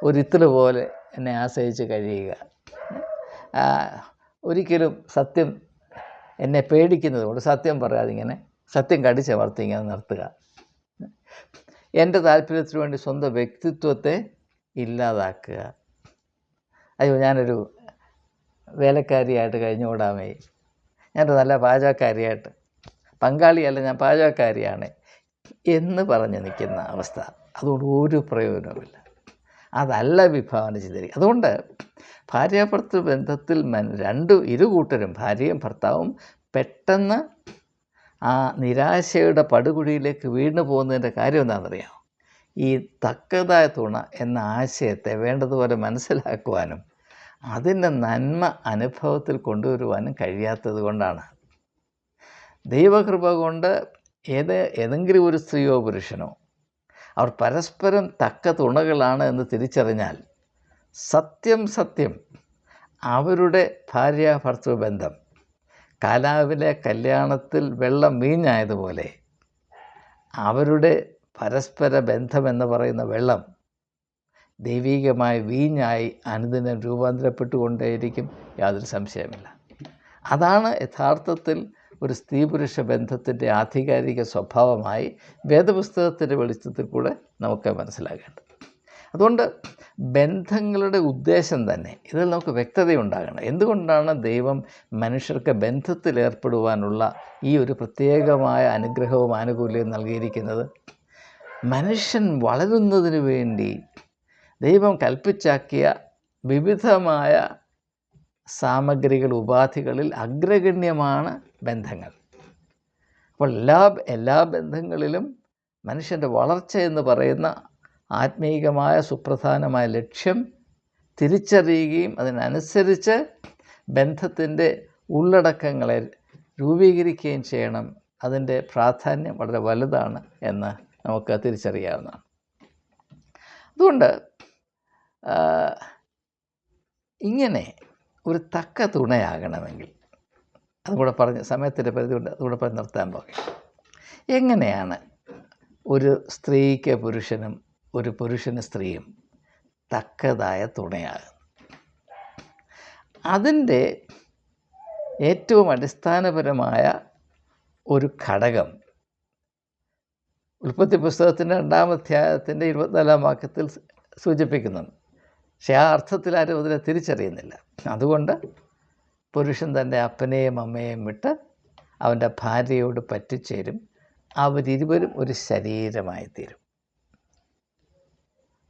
ഒരു ഇത്തിരി പോലെ എന്നെ ആശ്രയിച്ച് കഴിയുക, ഒരിക്കലും സത്യം എന്നെ പേടിക്കുന്നത് കൊണ്ട് സത്യം പറയാതെ ഇങ്ങനെ സത്യം കടിച്ചമർത്തി ഇങ്ങനെ നിർത്തുക, എൻ്റെ താല്പര്യത്തിന് വേണ്ടി സ്വന്തം വ്യക്തിത്വത്തെ ഇല്ലാതാക്കുക. അയ്യോ, ഞാനൊരു വേലക്കാരിയായിട്ട് കഴിഞ്ഞുകൂടാമേ, ഞാനൊരു നല്ല പാചകക്കാരിയായിട്ട്, പങ്കാളിയല്ല ഞാൻ പാചകക്കാരിയാണ് എന്ന് പറഞ്ഞ് നിൽക്കുന്ന അവസ്ഥ, അതുകൊണ്ട് ഒരു പ്രയോജനവുമില്ല. അതല്ല വിഭാവന ചെയ്തിരിക്കുക. അതുകൊണ്ട് ഭാര്യാഭർത്തൃ ബന്ധത്തിൽ ഇരു കൂട്ടരും, ഭാര്യയും ഭർത്താവും, പെട്ടെന്ന് ആ നിരാശയുടെ പടുകുഴിയിലേക്ക് വീണു പോകുന്നതിൻ്റെ കാര്യം എന്താണെന്നറിയാമോ? ഈ തക്കതായ തുണ എന്ന ആശയത്തെ വേണ്ടതുപോലെ മനസ്സിലാക്കുവാനും അതിൻ്റെ നന്മ അനുഭവത്തിൽ കൊണ്ടുവരുവാനും കഴിയാത്തത് കൊണ്ടാണ്. ദൈവകൃപ കൊണ്ട് ഏതെങ്കിലും ഒരു സ്ത്രീയോ പുരുഷനോ അവർ പരസ്പരം തക്ക തുണകളാണ് എന്ന് തിരിച്ചറിഞ്ഞാൽ സത്യം അവരുടെ ഭാര്യാഭർത്തൃ ബന്ധം കാലാവിലെ കല്യാണത്തിൽ വെള്ളം വീഞ്ഞായതുപോലെ അവരുടെ പരസ്പര ബന്ധമെന്ന് പറയുന്ന വെള്ളം ദൈവികമായ വീഞ്ഞായി അനുദിനം രൂപാന്തരപ്പെട്ടുകൊണ്ടേയിരിക്കും, യാതൊരു സംശയമില്ല. അതാണ് യഥാർത്ഥത്തിൽ ഒരു സ്ത്രീ പുരുഷ ബന്ധത്തിൻ്റെ ആധികാരിക സ്വഭാവമായി വേദപുസ്തകത്തിൻ്റെ വെളിച്ചത്തിൽ കൂടെ നമുക്ക് മനസ്സിലാക്കേണ്ടത്. അതുകൊണ്ട് ബന്ധങ്ങളുടെ ഉദ്ദേശം തന്നെ ഇതിൽ നമുക്ക് വ്യക്തതയുണ്ടാകണം. എന്തുകൊണ്ടാണ് ദൈവം മനുഷ്യർക്ക് ബന്ധത്തിലേർപ്പെടുവാനുള്ള ഈ ഒരു പ്രത്യേകമായ അനുഗ്രഹവും ആനുകൂല്യവും നൽകിയിരിക്കുന്നത്? മനുഷ്യൻ വളരുന്നതിന് വേണ്ടി ദൈവം കൽപ്പിച്ചാക്കിയ വിവിധമായ സാമഗ്രികൾ, ഉപാധികളിൽ അഗ്രഗണ്യമാണ് ബന്ധങ്ങൾ. അപ്പോൾ എല്ലാ ബന്ധങ്ങളിലും മനുഷ്യൻ്റെ വളർച്ച എന്ന് പറയുന്ന ആത്മീകമായ സുപ്രധാനമായ ലക്ഷ്യം തിരിച്ചറിയുകയും അതിനനുസരിച്ച് ബന്ധത്തിൻ്റെ ഉള്ളടക്കങ്ങളെ രൂപീകരിക്കുകയും ചെയ്യണം. അതിൻ്റെ പ്രാധാന്യം വളരെ വലുതാണ് എന്ന് നമുക്ക് തിരിച്ചറിയാവുന്നതാണ്. അതുകൊണ്ട് ഇങ്ങനെ ഒരു തക്ക തുണയാകണമെങ്കിൽ, അതുകൂടെ പറഞ്ഞ് സമയത്തിൻ്റെ പരിധി കൊണ്ട് അതുകൂടെ പറഞ്ഞ് നിർത്താൻ പോകും. എങ്ങനെയാണ് ഒരു സ്ത്രീക്ക് പുരുഷനും ഒരു പുരുഷന് സ്ത്രീയും തക്കതായ തുണയാകുന്നത്? അതിൻ്റെ ഏറ്റവും അടിസ്ഥാനപരമായ ഒരു ഘടകം ഉൽപ്പത്തി പുസ്തകത്തിൻ്റെ 2-ാം അധ്യായത്തിൻ്റെ 24-ാം വാക്യത്തിൽ സൂചിപ്പിക്കുന്നുണ്ട്. പക്ഷേ ആ അർത്ഥത്തിൽ ആരും അതിനെ തിരിച്ചറിയുന്നില്ല. അതുകൊണ്ട് പുരുഷൻ തൻ്റെ അപ്പനെയും അമ്മയെയും വിട്ട് അവൻ്റെ ഭാര്യയോട് പറ്റിച്ചേരും, അവരിരുവരും ഒരു ശരീരമായി തീരും.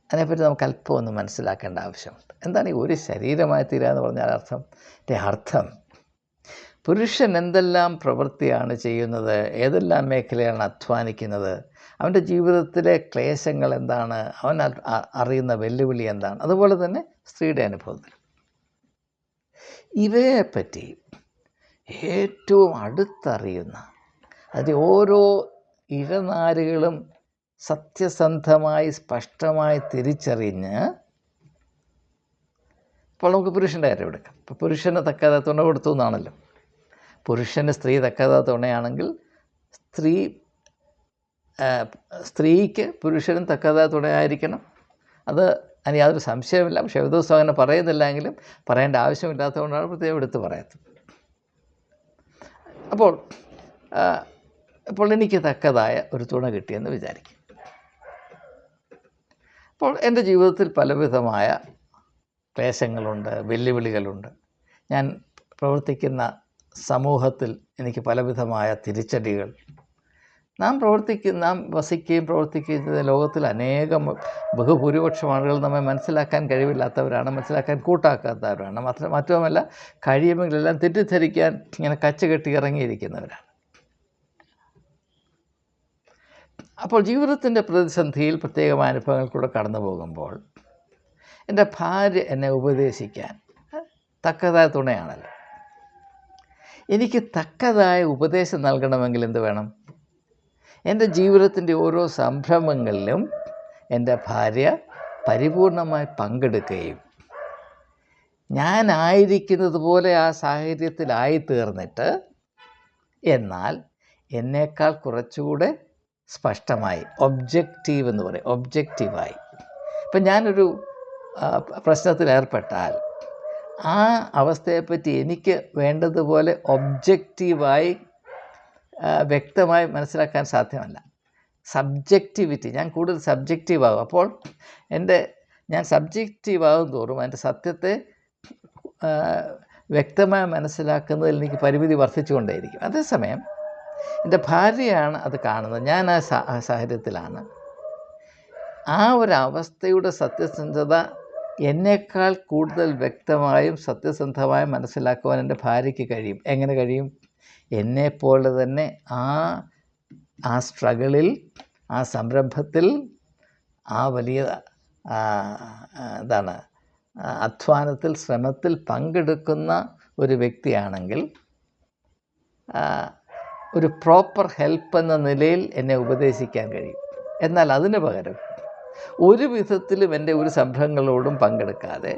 അതിനെപ്പറ്റി നമുക്ക് അല്പം ഒന്ന് മനസ്സിലാക്കേണ്ട ആവശ്യമുണ്ട്. എന്താണ് ഈ ഒരു ശരീരമായി തീരുക എന്ന് പറഞ്ഞാൽ അർത്ഥം പുരുഷൻ എന്തെല്ലാം പ്രവൃത്തിയാണ് ചെയ്യുന്നത്, ഏതെല്ലാം മേഖലയാണ് അധ്വാനിക്കുന്നത്, അവൻ്റെ ജീവിതത്തിലെ ക്ലേശങ്ങൾ എന്താണ്, അവൻ അറിയുന്ന വെല്ലുവിളി എന്താണ്, അതുപോലെ തന്നെ സ്ത്രീയുടെ അനുഭവത്തിൽ ഇവയെപ്പറ്റി ഏറ്റവും അടുത്തറിയുന്ന, അതിൻ്റെ ഓരോ ഇഴനാരുകളും സത്യസന്ധമായി സ്പഷ്ടമായി തിരിച്ചറിഞ്ഞ്, ഇപ്പോൾ നമുക്ക് പുരുഷൻ്റെ കാര്യം എടുക്കാം. ഇപ്പോൾ പുരുഷന് തക്കതായ തുണ കൊടുത്തു എന്നാണല്ലോ. പുരുഷന് സ്ത്രീ തക്കതായ തുണയാണെങ്കിൽ സ്ത്രീക്ക് പുരുഷനും തക്കതായ തുണയായിരിക്കണം. അത് അതിന് യാതൊരു സംശയമില്ല. പക്ഷേ ഒരു ദിവസം അങ്ങനെ പറയുന്നില്ല എങ്കിലും പറയേണ്ട ആവശ്യമില്ലാത്തതുകൊണ്ടാണ് പ്രത്യേകം എടുത്ത് പറയാത്തത്. അപ്പോൾ എനിക്ക് തക്കതായ ഒരു തുണ കിട്ടിയെന്ന് വിചാരിക്കും. അപ്പോൾ എൻ്റെ ജീവിതത്തിൽ പലവിധമായ ക്ലേശങ്ങളുണ്ട്, വെല്ലുവിളികളുണ്ട്. ഞാൻ പ്രവർത്തിക്കുന്ന സമൂഹത്തിൽ എനിക്ക് പലവിധമായ തിരിച്ചടികൾ. നാം വസിക്കുകയും പ്രവർത്തിക്കുകയും ചെയ്യുന്ന ലോകത്തിൽ അനേകം ബഹുഭൂരിപക്ഷം ആളുകൾ നമ്മെ മനസ്സിലാക്കാൻ കഴിവില്ലാത്തവരാണ്, മനസ്സിലാക്കാൻ കൂട്ടാക്കാത്തവരാണ്. മറ്റുമല്ല കഴിയുമെങ്കിലെല്ലാം തെറ്റിദ്ധരിക്കാൻ ഇങ്ങനെ കച്ചുകെട്ടി ഇറങ്ങിയിരിക്കുന്നവരാണ്. അപ്പോൾ ജീവിതത്തിൻ്റെ പ്രതിസന്ധിയിൽ പ്രത്യേകമായ അനുഭവങ്ങൾ കൂടെ കടന്നു പോകുമ്പോൾ എൻ്റെ ഭാര്യ എന്നെ ഉപദേശിക്കാൻ തക്കതായ തുണയാണല്ലോ. എനിക്ക് തക്കതായ ഉപദേശം നൽകണമെങ്കിൽ എന്ത് വേണം? എൻ്റെ ജീവിതത്തിൻ്റെ ഓരോ സംരംഭങ്ങളിലും എൻ്റെ ഭാര്യ പരിപൂർണമായി പങ്കെടുക്കുകയും ഞാനായിരിക്കുന്നത് പോലെ ആ സാഹചര്യത്തിലായിത്തീർന്നിട്ട്, എന്നാൽ എന്നേക്കാൾ കുറച്ചുകൂടെ സ്പഷ്ടമായി, ഒബ്ജക്റ്റീവ് എന്ന് പറയും, ഒബ്ജക്റ്റീവായി. ഇപ്പം ഞാനൊരു പ്രശ്നത്തിലേർപ്പെട്ടാൽ ആ അവസ്ഥയെപ്പറ്റി എനിക്ക് വേണ്ടതുപോലെ ഒബ്ജക്റ്റീവായി വ്യക്തമായി മനസ്സിലാക്കാൻ സാധ്യമല്ല. സബ്ജക്റ്റിവിറ്റി, ഞാൻ കൂടുതൽ സബ്ജക്റ്റീവാകും. അപ്പോൾ ഞാൻ സബ്ജക്റ്റീവാകും തോറും എൻ്റെ സത്യത്തെ വ്യക്തമായി മനസ്സിലാക്കുന്നതിൽ എനിക്ക് പരിമിതി വർദ്ധിച്ചുകൊണ്ടേയിരിക്കും. അതേസമയം എൻ്റെ ഭാര്യയാണ് അത് കാണുന്നത്, ഞാൻ ആ സാഹചര്യത്തിലാണ്. ആ ഒരവസ്ഥയുടെ സത്യസന്ധത എന്നേക്കാൾ കൂടുതൽ വ്യക്തമായും സത്യസന്ധമായും മനസ്സിലാക്കുവാൻ എൻ്റെ ഭാര്യയ്ക്ക് കഴിയും. എങ്ങനെ കഴിയും? എന്നെപ്പോലെ തന്നെ ആ സ്ട്രഗിളിൽ, ആ സംരംഭത്തിൽ, ആ വലിയ അധ്വാനത്തിൽ, ശ്രമത്തിൽ പങ്കെടുക്കുന്ന ഒരു വ്യക്തിയാണെങ്കിൽ ഒരു പ്രോപ്പർ ഹെൽപ്പ് എന്ന നിലയിൽ എന്നെ ഉപദേശിക്കാൻ കഴിയും. എന്നാൽ അതിന് പകരം ഒരു വിധത്തിലും എൻ്റെ ഒരു സംരംഭങ്ങളോടും പങ്കെടുക്കാതെ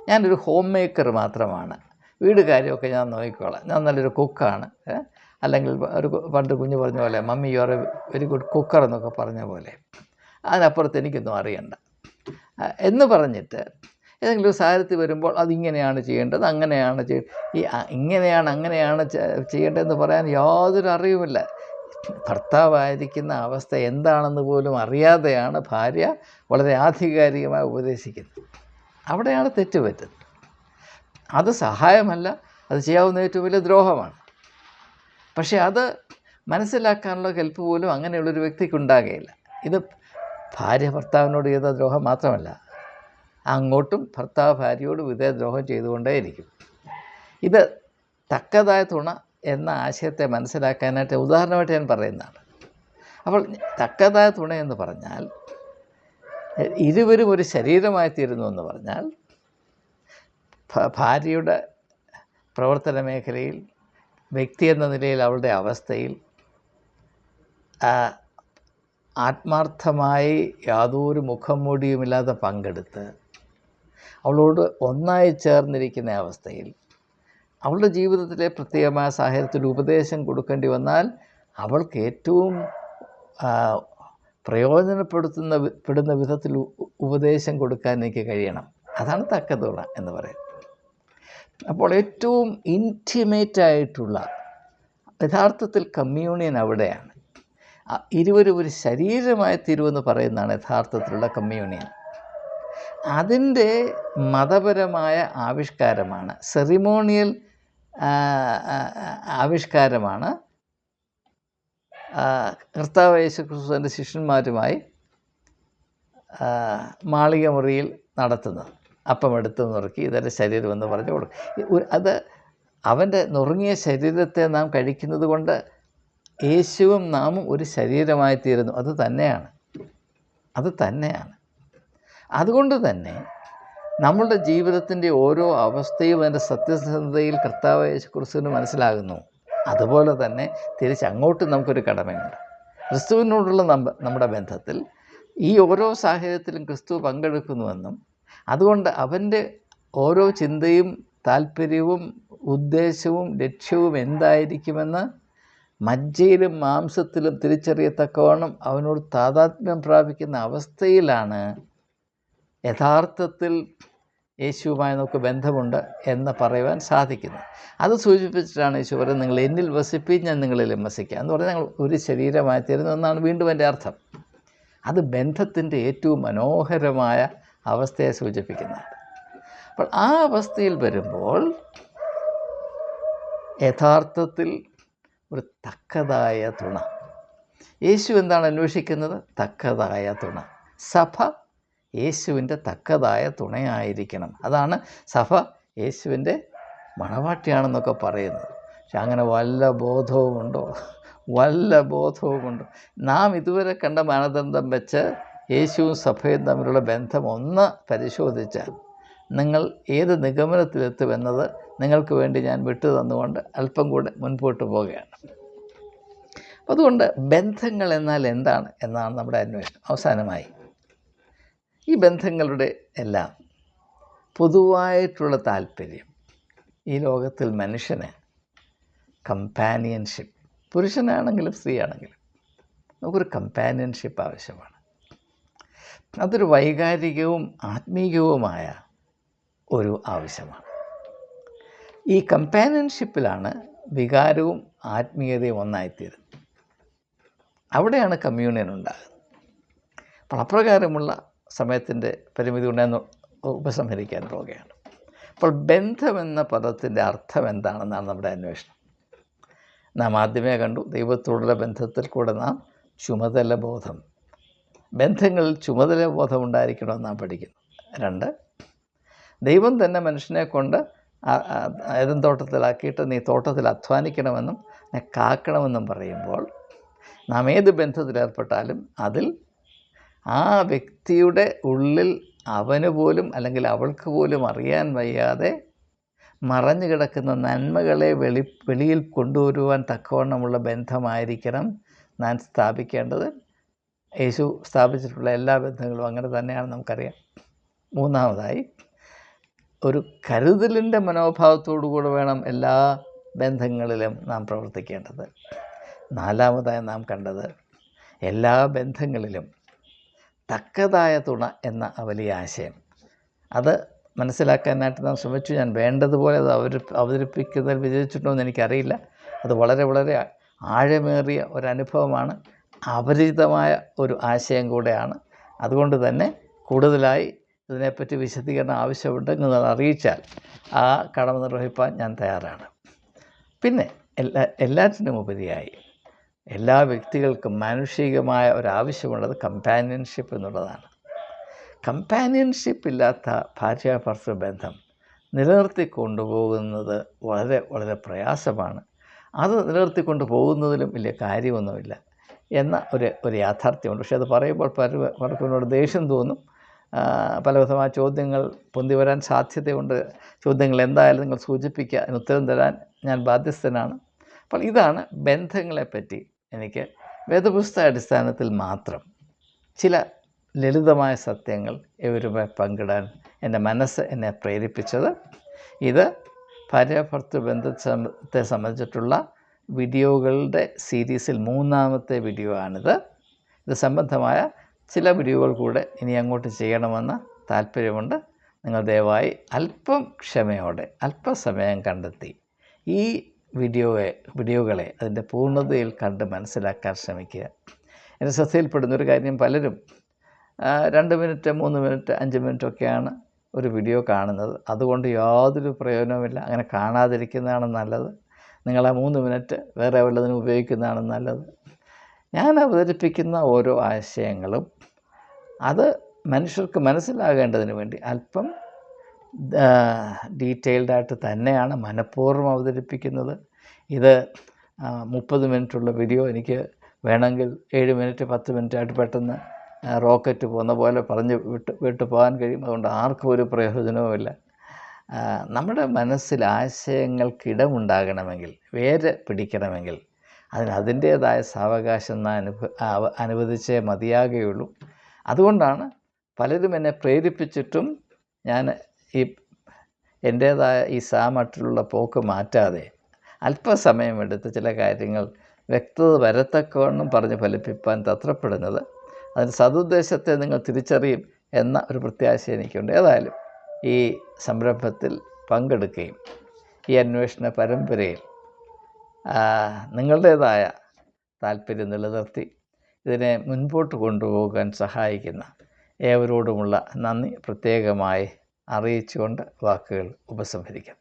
ഞാനൊരു ഹോം മേക്കർ മാത്രമാണ്, വീട് കാര്യമൊക്കെ ഞാൻ നോക്കിക്കോളാം, ഞാൻ നല്ലൊരു കുക്കാണ്, അല്ലെങ്കിൽ പണ്ട് കുഞ്ഞ് പറഞ്ഞ പോലെ mummy you are A very good cooker എന്നൊക്കെ പറഞ്ഞ പോലെ, അതിനപ്പുറത്ത് എനിക്കൊന്നും അറിയണ്ട എന്ന് പറഞ്ഞിട്ട് ഏതെങ്കിലും ഒരു സാഹചര്യത്തിൽ വരുമ്പോൾ അതിങ്ങനെയാണ് ചെയ്യേണ്ടത്, അങ്ങനെയാണ് അങ്ങനെയാണ് ചെയ്യേണ്ടതെന്ന് പറയാൻ യാതൊരു അറിവുമില്ല. ഭർത്താവായിരിക്കുന്ന അവസ്ഥ എന്താണെന്ന് പോലും അറിയാതെയാണ് ഭാര്യ വളരെ ആധികാരികമായി ഉപദേശിക്കുന്നത്. അവിടെയാണ് തെറ്റുപറ്റുന്നത്. അത് സഹായമല്ല, അത് ചെയ്യാവുന്ന ഏറ്റവും വലിയ ദ്രോഹമാണ്. പക്ഷേ അത് മനസ്സിലാക്കാനുള്ള കെൽപ്പ് പോലും അങ്ങനെയുള്ളൊരു വ്യക്തിക്കുണ്ടാകുകയില്ല. ഇത് ഭാര്യ ഭർത്താവിനോട് ചെയ്ത ദ്രോഹം മാത്രമല്ല, അങ്ങോട്ടും ഭർത്താവ് ഭാര്യയോട് വിധേയദ്രോഹം ചെയ്തുകൊണ്ടേയിരിക്കും. ഇത് തക്കതായ തുണ എന്ന ആശയത്തെ മനസ്സിലാക്കാനായിട്ട് ഉദാഹരണമായിട്ട് ഞാൻ പറയുന്നതാണ്. അപ്പോൾ തക്കതായ തുണ എന്ന് പറഞ്ഞാൽ ഇരുവരും ഒരു ശരീരമായി തീരുന്നു എന്ന് പറഞ്ഞാൽ, ഭാര്യയുടെ പ്രവർത്തന മേഖലയിൽ, വ്യക്തി എന്ന നിലയിൽ അവളുടെ അവസ്ഥയിൽ ആത്മാർത്ഥമായി യാതൊരു മുഖം മൂടിയുമില്ലാതെ പങ്കെടുത്ത് അവളോട് ഒന്നായി ചേർന്നിരിക്കുന്ന അവസ്ഥയിൽ അവളുടെ ജീവിതത്തിലെ പ്രത്യേകമായ സാഹചര്യത്തിൽ ഉപദേശം കൊടുക്കേണ്ടി വന്നാൽ അവൾക്ക് ഏറ്റവും പ്രയോജനപ്പെടുന്ന വിധത്തിൽ ഉപദേശം കൊടുക്കാൻ എനിക്ക് കഴിയണം. അതാണ് തക്കതുണ എന്ന് പറയുന്നത്. അപ്പോൾ ഏറ്റവും ഇൻറ്റിമേറ്റായിട്ടുള്ള യഥാർത്ഥത്തിൽ കമ്മ്യൂണിയൻ അവിടെയാണ്. ഇരുവരും ഒരു ശരീരമായി തീരുമെന്ന് പറയുന്നതാണ് യഥാർത്ഥത്തിലുള്ള കമ്മ്യൂണിയൻ. അതിൻ്റെ മതപരമായ ആവിഷ്കാരമാണ്, സെറിമോണിയൽ ആവിഷ്കാരമാണ് കർത്താവ് യേശുക്രിസ്തുവിൻ്റെ ശിഷ്യന്മാരുമായി മാളിക മുറിയിൽ നടത്തുന്നത്. അപ്പമെടുത്ത് നുറുക്കി ഇതെൻ്റെ ശരീരമെന്ന് പറഞ്ഞു കൊടുക്കും. അത് അവൻ്റെ നുറുങ്ങിയ ശരീരത്തെ നാം കഴിക്കുന്നത് കൊണ്ട് യേശുവും നാമും ഒരു ശരീരമായി തീരുന്നു. അത് തന്നെയാണ്. അതുകൊണ്ട് തന്നെ നമ്മളുടെ ജീവിതത്തിൻ്റെ ഓരോ അവസ്ഥയും അതിൻ്റെ സത്യസന്ധതയിൽ കർത്താവ് യേശുക്രിസ്തുവിന് മനസ്സിലാകുന്നു. അതുപോലെ തന്നെ തിരിച്ചങ്ങോട്ട് നമുക്കൊരു കടമയുണ്ട്. ക്രിസ്തുവിനോടുള്ള നമ്മുടെ ബന്ധത്തിൽ ഈ ഓരോ സാഹചര്യത്തിലും ക്രിസ്തു പങ്കെടുക്കുന്നുവെന്നും അതുകൊണ്ട് അവൻ്റെ ഓരോ ചിന്തയും താല്പര്യവും ഉദ്ദേശവും ലക്ഷ്യവും എന്തായിരിക്കുമെന്ന് മജ്ജയിലും മാംസത്തിലും തിരിച്ചറിയത്തക്കവണ്ണം അവനോട് താതാത്മ്യം പ്രാപിക്കുന്ന അവസ്ഥയിലാണ് യഥാർത്ഥത്തിൽ യേശുവുമായി നമുക്ക് ബന്ധമുണ്ട് എന്ന് പറയുവാൻ സാധിക്കുന്നു. അത് സൂചിപ്പിച്ചിട്ടാണ് യേശു പറയുന്നത്, നിങ്ങൾ എന്നിൽ വസിപ്പീൻ, ഞാൻ നിങ്ങളിലും വസിക്കാം എന്ന് പറഞ്ഞാൽ ഞങ്ങൾ ഒരു ശരീരമായി തീരുന്നു എന്നാണ് വീണ്ടും എൻ്റെ അർത്ഥം. അത് ബന്ധത്തിൻ്റെ ഏറ്റവും മനോഹരമായ അവസ്ഥയെ സൂചിപ്പിക്കുന്നതാണ്. അപ്പോൾ ആ അവസ്ഥയിൽ വരുമ്പോൾ യഥാർത്ഥത്തിൽ ഒരു തക്കതായ തുണ, യേശു എന്താണ് അന്വേഷിക്കുന്നത്? തക്കതായ തുണ. സഭ യേശുവിൻ്റെ തക്കതായ തുണയായിരിക്കണം. അതാണ് സഭ യേശുവിൻ്റെ മണവാട്ടിയാണെന്നൊക്കെ പറയുന്നത്. പക്ഷെ അങ്ങനെ വല്ല ബോധവുമുണ്ടോ? നാം ഇതുവരെ കണ്ട മാനദണ്ഡം വെച്ച് യേശുവും സഭയും തമ്മിലുള്ള ബന്ധം ഒന്ന് പരിശോധിച്ചാൽ നിങ്ങൾ ഏത് നിഗമനത്തിലെത്തുമെന്നത് നിങ്ങൾക്ക് വേണ്ടി ഞാൻ വിട്ടു തന്നുകൊണ്ട് അല്പം കൂടെ മുൻപോട്ട് പോവുകയാണ്. അതുകൊണ്ട് ബന്ധങ്ങൾ എന്നാൽ എന്താണ് എന്നാണ് നമ്മുടെ അന്വേഷണം. അവസാനമായി ഈ ബന്ധങ്ങളുടെ എല്ലാം പൊതുവായിട്ടുള്ള താല്പര്യം, ഈ ലോകത്തിൽ മനുഷ്യന് കമ്പാനിയൻഷിപ്പ്, പുരുഷനാണെങ്കിലും സ്ത്രീയാണെങ്കിലും നമുക്കൊരു കമ്പാനിയൻഷിപ്പ് ആവശ്യമാണ്. അതൊരു വൈകാരികവും ആത്മീയവുമായ ഒരു ആവശ്യമാണ്. ഈ കമ്പാനിയൻഷിപ്പിലാണ് വികാരവും ആത്മീയതയും ഒന്നായിത്തീരുന്നത്. അവിടെയാണ് കമ്മ്യൂണിയൻ ഉണ്ടാകുന്നത്. അപ്പോൾ അപ്രകാരമുള്ള സമയത്തിൻ്റെ പരിമിതി കൊണ്ട് ഉപസംഹരിക്കാൻ പോവുകയാണ്. അപ്പോൾ ബന്ധമെന്ന പദത്തിൻ്റെ അർത്ഥം എന്താണെന്നാണ് നമ്മുടെ അന്വേഷണം. നാം ആദ്യമേ കണ്ടു, ദൈവത്തോടുള്ള ബന്ധത്തിൽ കൂടെ നാം ചുമതല ബോധം, ബന്ധങ്ങളിൽ ചുമതല ബോധം ഉണ്ടായിരിക്കണമെന്ന് നാം പഠിക്കുന്നു. 2, ദൈവം തന്നെ മനുഷ്യനെ കൊണ്ട് ഏദൻ തോട്ടത്തിലാക്കിയിട്ട് നീ തോട്ടത്തിൽ അധ്വാനിക്കണമെന്നും കാക്കണമെന്നും പറയുമ്പോൾ നാം ഏത് ബന്ധത്തിലേർപ്പെട്ടാലും അതിൽ ആ വ്യക്തിയുടെ ഉള്ളിൽ അവന് പോലും അല്ലെങ്കിൽ അവൾക്ക് പോലും അറിയാൻ വയ്യാതെ മറഞ്ഞു കിടക്കുന്ന നന്മകളെ വെളിയിൽ കൊണ്ടുവരുവാൻ തക്കവണ്ണമുള്ള ബന്ധമായിരിക്കണം നാം സ്ഥാപിക്കേണ്ടത്. യേശു സ്ഥാപിച്ചിട്ടുള്ള എല്ലാ ബന്ധങ്ങളും അങ്ങനെ തന്നെയാണ്, നമുക്കറിയാം. 3, ഒരു കരുതലിൻ്റെ മനോഭാവത്തോടു കൂടെ വേണം എല്ലാ ബന്ധങ്ങളിലും നാം പ്രവർത്തിക്കേണ്ടത്. 4, നാം കണ്ടത് എല്ലാ ബന്ധങ്ങളിലും തക്കതായ തുണ എന്ന വലിയ ആശയം. അത് മനസ്സിലാക്കാനായിട്ട് നാം ശ്രമിച്ചു. ഞാൻ വേണ്ടതുപോലെ അത് അവതരിപ്പിക്കുന്നതിൽ വിജയിച്ചിട്ടുണ്ടോ എന്ന് എനിക്കറിയില്ല. അത് വളരെ വളരെ ആഴമേറിയ ഒരനുഭവമാണ്, അപരിചിതമായ ഒരു ആശയം കൂടെയാണ്. അതുകൊണ്ട് തന്നെ കൂടുതലായി ഇതിനെപ്പറ്റി വിശദീകരണം ആവശ്യമുണ്ടെങ്കിൽ നിങ്ങൾ അറിയിച്ചാൽ ആ കടമ നിർവഹിപ്പാൻ ഞാൻ തയ്യാറാണ്. പിന്നെ എല്ലാറ്റിനും ഉപരിയായി എല്ലാ വ്യക്തികൾക്കും മാനുഷികമായ ഒരാവശ്യമുള്ളത് കമ്പാനിയൻഷിപ്പ് എന്നുള്ളതാണ്. കമ്പാനിയൻഷിപ്പ് ഇല്ലാത്ത ഭാര്യാഭർത്തൃ ബന്ധം നിലനിർത്തിക്കൊണ്ടുപോകുന്നത് വളരെ വളരെ പ്രയാസമാണ്. അത് നിലനിർത്തിക്കൊണ്ട് പോകുന്നതിലും വലിയ കാര്യമൊന്നുമില്ല എന്ന ഒരു യാഥാർത്ഥ്യമുണ്ട്. പക്ഷേ അത് പറയുമ്പോൾ പലർക്കും ദേഷ്യം തോന്നും. പലവിധമായ ചോദ്യങ്ങൾ പൊന്തി വരാൻ സാധ്യതയുണ്ട്. ചോദ്യങ്ങൾ എന്തായാലും നിങ്ങൾ സൂചിപ്പിക്കുക, അതിന് ഉത്തരം തരാൻ ഞാൻ ബാധ്യസ്ഥനാണ്. അപ്പോൾ ഇതാണ് ബന്ധങ്ങളെപ്പറ്റി എനിക്ക് വേദപുസ്തക അടിസ്ഥാനത്തിൽ മാത്രം ചില ലളിതമായ സത്യങ്ങൾ ഇവരുമായി പങ്കിടാൻ എൻ്റെ മനസ്സ് എന്നെ പ്രേരിപ്പിച്ചത്. ഇത് ഭാര്യാഭർത്തൃ ബന്ധത്തെ സംബന്ധിച്ചിട്ടുള്ള വീഡിയോകളുടെ സീരീസിൽ 3-ാമത്തെ വീഡിയോ ആണിത്. ഇത് സംബന്ധമായ ചില വീഡിയോകൾ കൂടെ ഇനി അങ്ങോട്ട് ചെയ്യണമെന്ന് താല്പര്യമുണ്ട്. നിങ്ങൾ ദയവായി അല്പം ക്ഷമയോടെ അല്പസമയം കണ്ടെത്തി ഈ വീഡിയോകളെ അതിൻ്റെ പൂർണ്ണതയിൽ കണ്ട് മനസ്സിലാക്കാൻ ശ്രമിക്കുക. എൻ്റെ ശ്രദ്ധയിൽപ്പെടുന്നൊരു കാര്യം, പലരും 2 മിനിറ്റ് 3 മിനിറ്റ് 5 മിനിറ്റൊക്കെയാണ് ഒരു വീഡിയോ കാണുന്നത്. അതുകൊണ്ട് യാതൊരു പ്രയോജനവുമില്ല. അങ്ങനെ കാണാതിരിക്കുന്നതാണ് നല്ലത്. നിങ്ങൾ ആ 3 മിനിറ്റ് വേറെ വല്ലതിനും ഉപയോഗിക്കുന്നതാണ് നല്ലത്. ഞാൻ അവതരിപ്പിക്കുന്ന ഓരോ ആശയങ്ങളും അത് മനുഷ്യർക്ക് മനസ്സിലാകേണ്ടതിന് വേണ്ടി അല്പം ഡീറ്റെയിൽഡായിട്ട് തന്നെയാണ് മനഃപൂർവ്വം അവതരിപ്പിക്കുന്നത്. ഇത് 30 മിനിറ്റുള്ള വീഡിയോ എനിക്ക് വേണമെങ്കിൽ 7 മിനിറ്റ് 10 മിനിറ്റായിട്ട് പെട്ടെന്ന് റോക്കറ്റ് പോകുന്ന പോലെ പറഞ്ഞ് വിട്ടു പോകാൻ കഴിയും. അതുകൊണ്ട് ആർക്കും ഒരു പ്രയോജനവുമില്ല. നമ്മുടെ മനസ്സിൽ ആശയങ്ങൾക്കിടമുണ്ടാകണമെങ്കിൽ, വേര് പിടിക്കണമെങ്കിൽ അതിന് അതിൻ്റേതായ സാവകാശം അനുവദിച്ചേ മതിയാകുകയുള്ളൂ. അതുകൊണ്ടാണ് പലരും എന്നെ പ്രേരിപ്പിച്ചിട്ടും ഞാൻ എൻ്റേതായ ഈ സാമട്ടിലുള്ള പോക്ക് മാറ്റാതെ അല്പസമയമെടുത്ത് ചില കാര്യങ്ങൾ വ്യക്തത വരത്തക്കവണ്ണം പറഞ്ഞ് ഫലിപ്പിക്കാൻ തത്രപ്പെടുന്നത്. അതിന് സതുദ്ദേശത്തെ നിങ്ങൾ തിരിച്ചറിയും എന്ന ഒരു പ്രത്യാശ എനിക്കുണ്ട്. ഏതായാലും ഈ സംരംഭത്തിൽ പങ്കെടുക്കുകയും ഈ അന്വേഷണ പരമ്പരയിൽ നിങ്ങളുടേതായ താല്പര്യം നിലനിർത്തി ഇതിനെ മുൻപോട്ട് കൊണ്ടുപോകാൻ സഹായിക്കുന്ന ഏവരോടുമുള്ള നന്ദി പ്രത്യേകമായി അറിയിച്ചുകൊണ്ട് വാക്കുകൾ ഉപസംഹരിക്കാം.